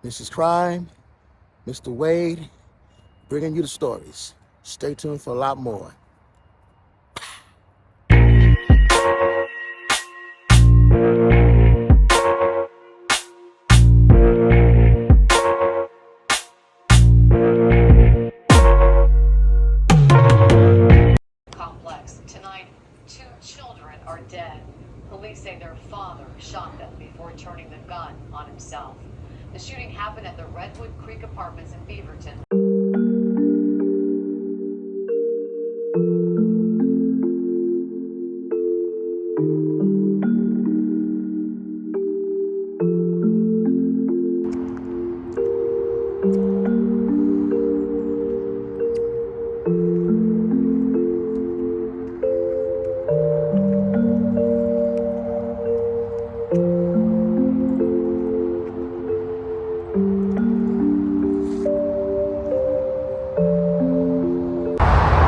Mrs. Crime, Mr. Wade, bringing you the stories. Stay tuned for a lot more. Complex. Tonight, 2 children are dead. Police say their father shot them before turning the gun on himself. The shooting happened at the Redwood Creek Apartments in Beaverton.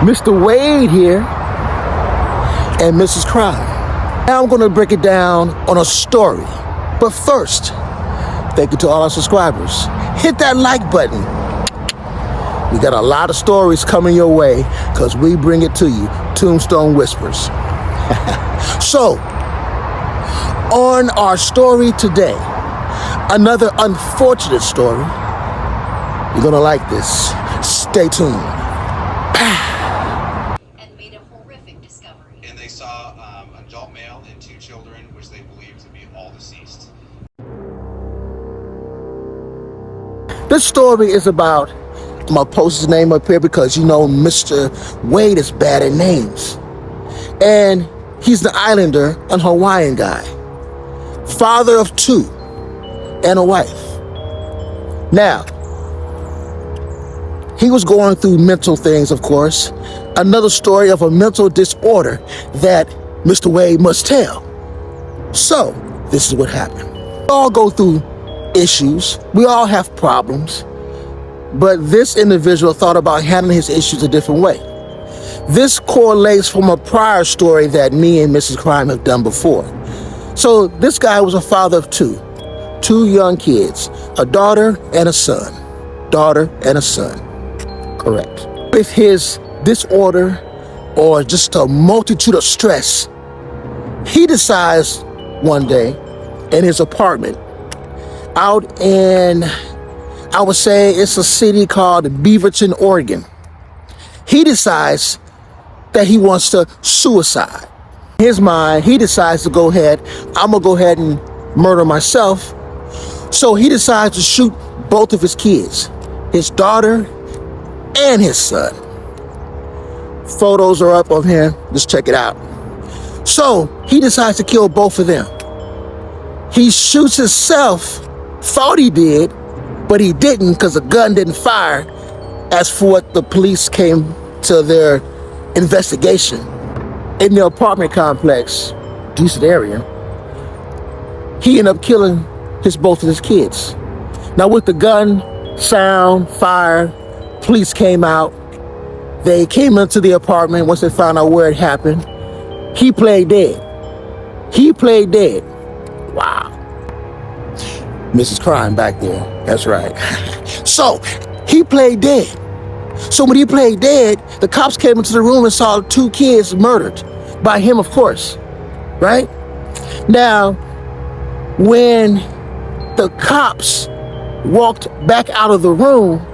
Mr. Wade here and Mrs. Crime. Now I'm going to break it down on a story. But first, thank you to all our subscribers. Hit that like button. We got a lot of stories coming your way because we bring it to you. Tombstone Whispers. So, on our story today, another unfortunate story. You're going to like this. Stay tuned. And they saw an adult male and 2 children, which they believed to be all deceased. This story is about, I'm going to post his name up here because you know Mr. Wade is bad at names. And he's the islander, an Hawaiian guy. Father of 2 and a wife. Now, he was going through mental things, of course. Another story of a mental disorder that Mr. Wade must tell. So, this is what happened. We all go through issues. We all have problems. But this individual thought about handling his issues a different way. This correlates from a prior story that me and Mrs. Crime have done before. So, this guy was a father of 2 young kids, a daughter and a son. Daughter and a son. Correct. With his disorder or just a multitude of stress, he decides one day in his apartment out in, I would say it's a city called Beaverton, Oregon. He decides that he wants to suicide. In his mind, he decides to go ahead, I'm gonna go ahead and murder myself. So he decides to shoot both of his kids, his daughter and his son. Photos are up of him. Just check it out. So he decides to kill both of them. He shoots himself. Thought he did, but he didn't because the gun didn't fire. As for what the police came to their investigation in the apartment complex, decent area, he ended up killing both of his kids. Now with the gun, sound, fire, police came out. They came into the apartment once they found out where it happened. He played dead. He played dead. Wow. Mrs. Crime back there. That's right. So, he played dead. So when he played dead, the cops came into the room and saw 2 kids murdered. By him, of course. Right? Now, when the cops walked back out of the room,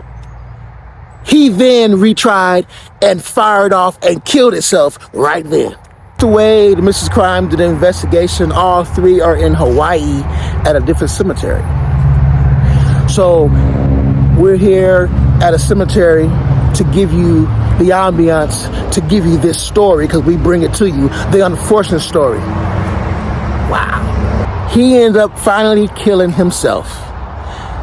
he then retried and fired off and killed himself right there. Mr. Wade and Mrs. Crime did an investigation. All 3 are in Hawaii at a different cemetery. So we're here at a cemetery to give you the ambiance, to give you this story, because we bring it to you, the unfortunate story. Wow. He ended up finally killing himself.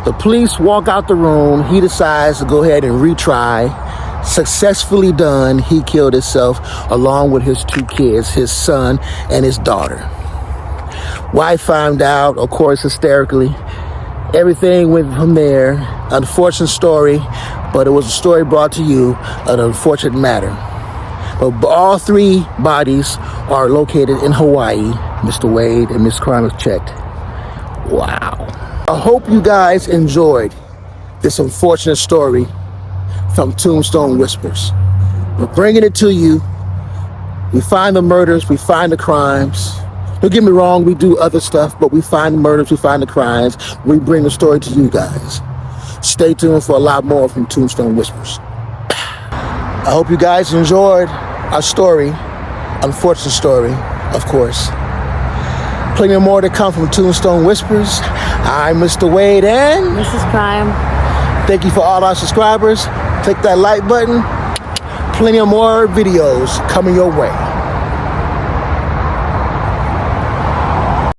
The police walk out the room. He decides to go ahead and retry. Successfully done. He killed himself along with his 2 kids, his son and his daughter. Wife found out, of course, hysterically. Everything went from there. Unfortunate story, but it was a story brought to you, an unfortunate matter. But all 3 bodies are located in Hawaii. Mr. Wade and Miss Crime have checked. Wow. I hope you guys enjoyed this unfortunate story from Tombstone Whispers. We're bringing it to you. We find the murders, we find the crimes. Don't get me wrong, we do other stuff, but we find the murders, we find the crimes. We bring the story to you guys. Stay tuned for a lot more from Tombstone Whispers. I hope you guys enjoyed our story, unfortunate story, of course. Plenty more to come from Tombstone Whispers. I'm Mr. Wade and Mrs. Crime. thank you for all our subscribers. Click that like button. Plenty of more videos coming your way.